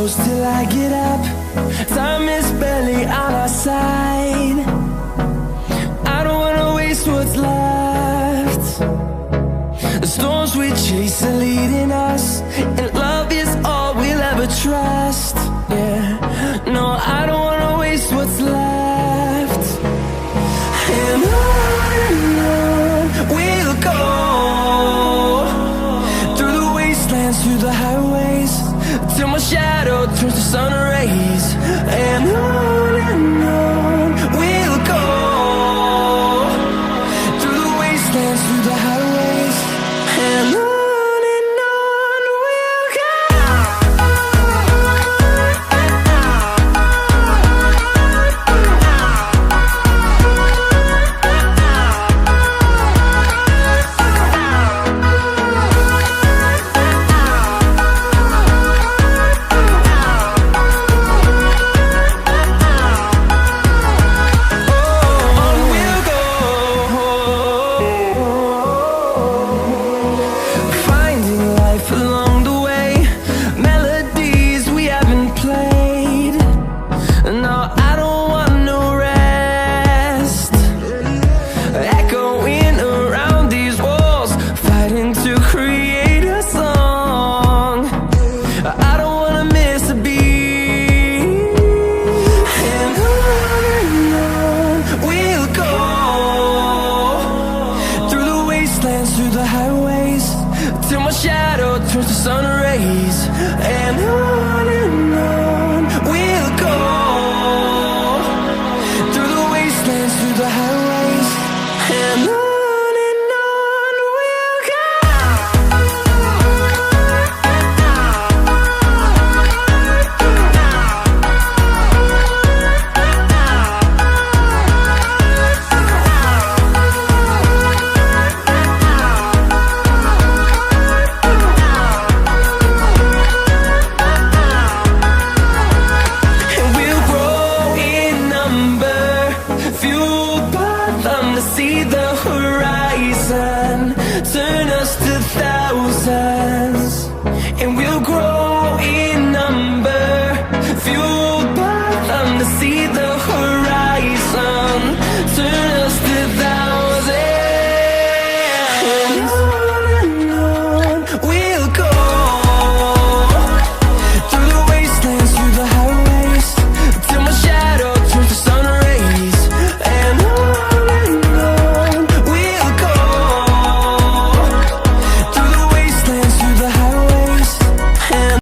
close till I get up. Time is barely on our side. I don't wanna waste what's left. The storms we chase are leading us, and love is all we'll ever trust. Yeah, no, I don't wanna waste what's left. And on we'll go, through the wastelands, through the highways, till my shadow turns to sun rays. And on we'll go, through the wastelands, through the highways, and on we'll go. Through the highways, till my shadow turns to sun rays. And on we'll go, through the wastelands, through the highways, and on we'll go. See the horizon, turn us to thousands, and we'll grow in number, fueled by them to see the horizon.